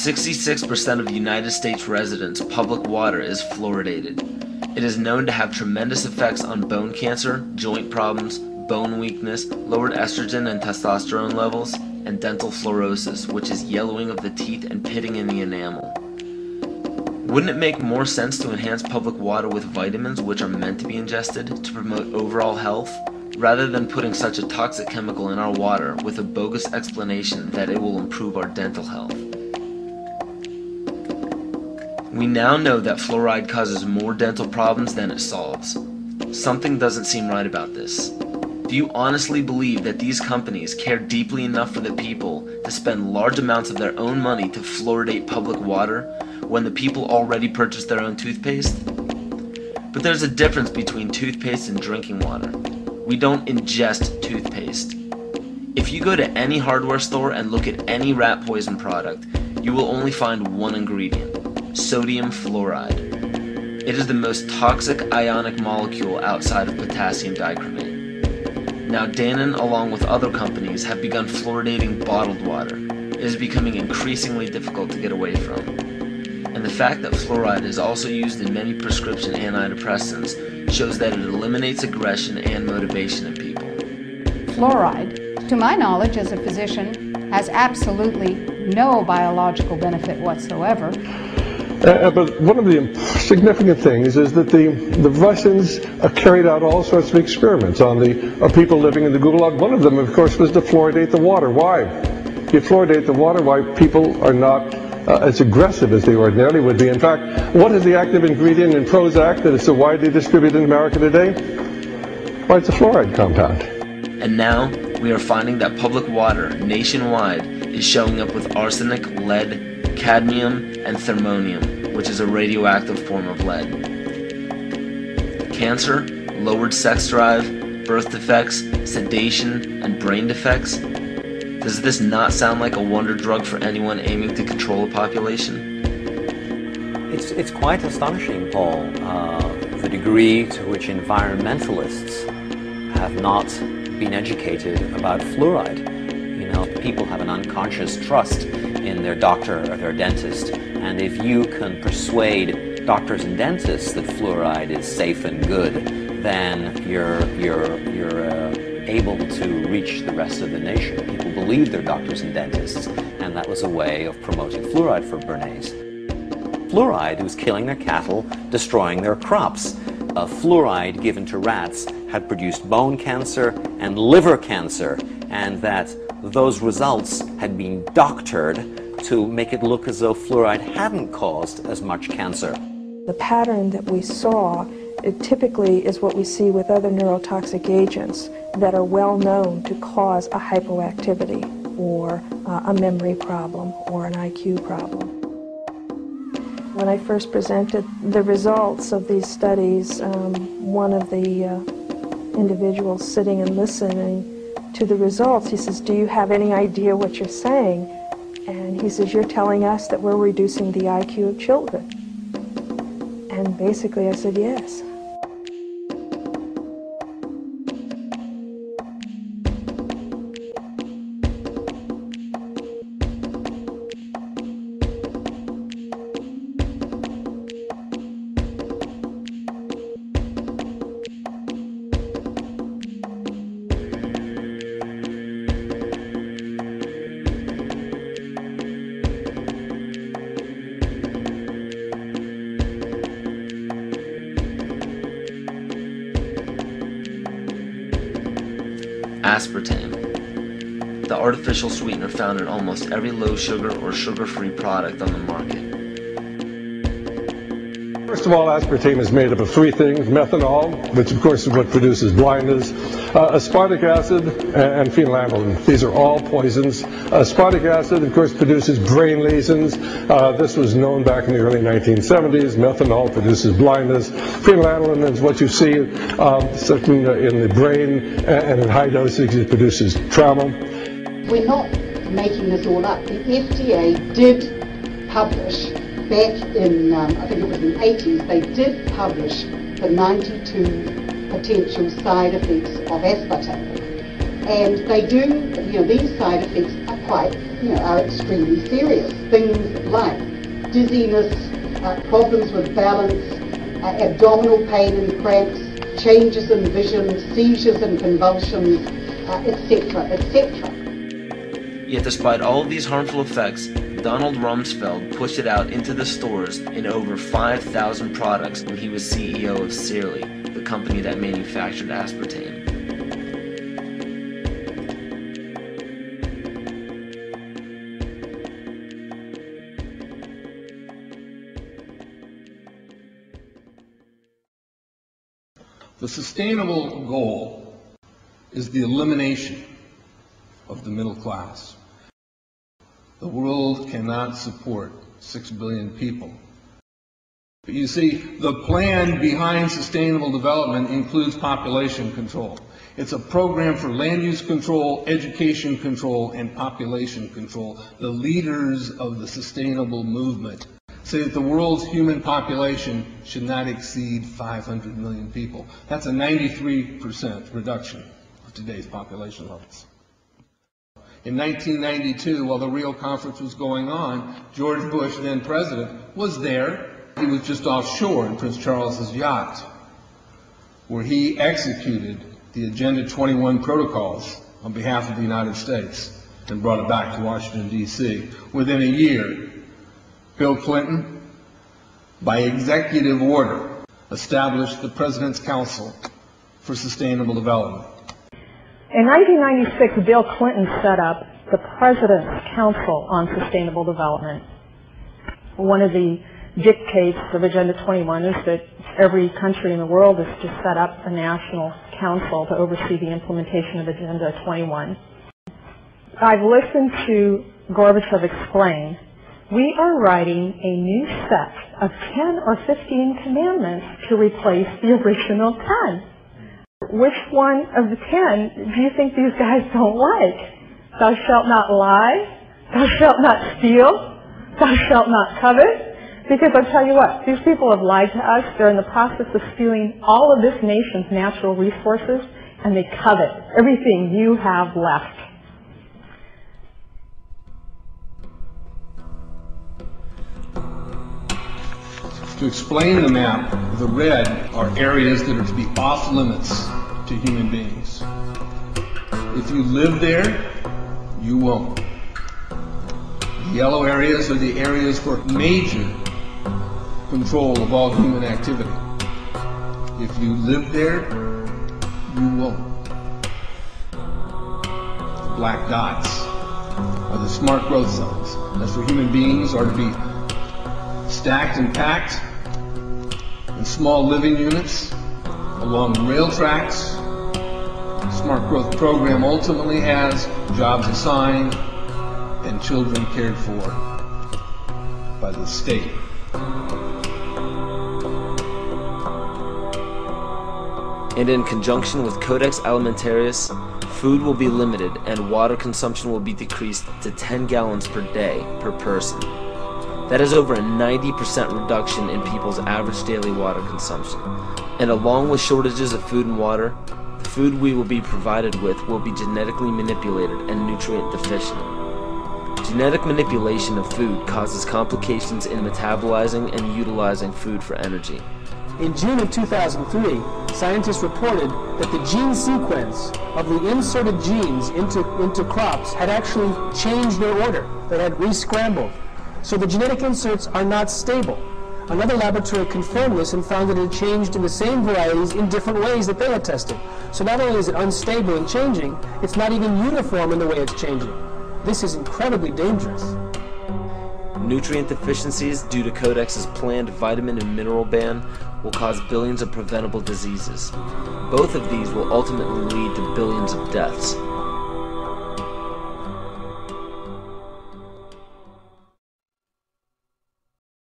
66% of United States residents' public water is fluoridated. It is known to have tremendous effects on bone cancer, joint problems, bone weakness, lowered estrogen and testosterone levels, and dental fluorosis, which is yellowing of the teeth and pitting in the enamel. Wouldn't it make more sense to enhance public water with vitamins which are meant to be ingested to promote overall health, rather than putting such a toxic chemical in our water with a bogus explanation that it will improve our dental health? We now know that fluoride causes more dental problems than it solves. Something doesn't seem right about this. Do you honestly believe that these companies care deeply enough for the people to spend large amounts of their own money to fluoridate public water when the people already purchase their own toothpaste? But there's a difference between toothpaste and drinking water. We don't ingest toothpaste. If you go to any hardware store and look at any rat poison product, you will only find one ingredient: sodium fluoride. It is the most toxic ionic molecule outside of potassium dichromate. Now Dannon, along with other companies, have begun fluoridating bottled water. It is becoming increasingly difficult to get away from. And the fact that fluoride is also used in many prescription antidepressants shows that it eliminates aggression and motivation in people. Fluoride, to my knowledge as a physician, has absolutely no biological benefit whatsoever. But one of the significant things is that the Russians carried out all sorts of experiments on the people living in the Gulag. One of them, of course, was to fluoridate the water. Why? You fluoridate the water, why people are not as aggressive as they ordinarily would be. In fact, what is the active ingredient in Prozac that is so widely distributed in America today? Why, it's a fluoride compound. And now, we are finding that public water nationwide is showing up with arsenic, lead, cadmium, and thermonium, which is a radioactive form of lead. Cancer, lowered sex drive, birth defects, sedation, and brain defects. Does this not sound like a wonder drug for anyone aiming to control a population? It's quite astonishing, Paul, the degree to which environmentalists have not been educated about fluoride. You know, people have an unconscious trust in their doctor or their dentist, and if you can persuade doctors and dentists that fluoride is safe and good, then you're able to reach the rest of the nation. People believe their doctors and dentists, and that was a way of promoting fluoride for Bernays. Fluoride was killing their cattle, destroying their crops. Fluoride given to rats had produced bone cancer and liver cancer, and that those results had been doctored to make it look as though fluoride hadn't caused as much cancer. The pattern that we saw, it typically is what we see with other neurotoxic agents that are well known to cause a hypoactivity or a memory problem or an IQ problem. When I first presented the results of these studies, one of the individuals sitting and listening to the results, he says, "Do you have any idea what you're saying?" And he says, "You're telling us that we're reducing the IQ of children." And basically I said, yes. Aspartame, the artificial sweetener found in almost every low-sugar or sugar-free product on the market. First of all, aspartame is made up of three things: methanol, which of course is what produces blindness, aspartic acid, and phenylalanine. These are all poisons. Aspartic acid, of course, produces brain lesions. This was known back in the early 1970s. Methanol produces blindness. Phenylalanine is what you see in the brain, and in high dosage it produces trauma. We're not making this all up. The FDA did publish back in, I think it was in the 80s, they did publish the 92 potential side effects of aspartame. And they do, these side effects are quite are extremely serious. Things like dizziness, problems with balance, abdominal pain and cramps, changes in vision, seizures and convulsions, etc., etc. Yet despite all of these harmful effects, Donald Rumsfeld pushed it out into the stores in over 5,000 products when he was CEO of Searly, the company that manufactured aspartame. The sustainable goal is the elimination of the middle class. The world cannot support 6 billion people. But you see, the plan behind sustainable development includes population control. It's a program for land use control, education control, and population control. The leaders of the sustainable movement say that the world's human population should not exceed 500 million people. That's a 93% reduction of today's population levels. In 1992, while the Rio conference was going on, George Bush, then president, was there. He was just offshore in Prince Charles's yacht, where he executed the Agenda 21 protocols on behalf of the United States and brought it back to Washington, D.C. Within a year, Bill Clinton, by executive order, established the President's Council for Sustainable Development. In 1996, Bill Clinton set up the President's Council on Sustainable Development. One of the dictates of Agenda 21 is that every country in the world is to set up a national council to oversee the implementation of Agenda 21. I've listened to Gorbachev explain, we are writing a new set of 10 or 15 commandments to replace the original 10. Which one of the 10 do you think these guys don't like? Thou shalt not lie, thou shalt not steal, thou shalt not covet. Because I'll tell you what, these people have lied to us. They're in the process of stealing all of this nation's natural resources, and they covet everything you have left. To explain the map, the red are areas that are to be off limits to human beings. If you live there, you won't. The yellow areas are the areas for major control of all human activity. If you live there, you won't. The black dots are the smart growth zones. That's where human beings are to be stacked and packed in small living units along rail tracks. The Smart Growth Program ultimately has jobs assigned and children cared for by the state. And in conjunction with Codex Alimentarius, food will be limited and water consumption will be decreased to 10 gallons per day per person. That is over a 90% reduction in people's average daily water consumption. And along with shortages of food and water, the food we will be provided with will be genetically manipulated and nutrient deficient. Genetic manipulation of food causes complications in metabolizing and utilizing food for energy. In June of 2003, scientists reported that the gene sequence of the inserted genes into crops had actually changed their order. They had re-scrambled. So the genetic inserts are not stable. Another laboratory confirmed this and found that it had changed in the same varieties in different ways that they had tested. So not only is it unstable and changing, it's not even uniform in the way it's changing. This is incredibly dangerous. Nutrient deficiencies due to Codex's planned vitamin and mineral ban will cause billions of preventable diseases. Both of these will ultimately lead to billions of deaths.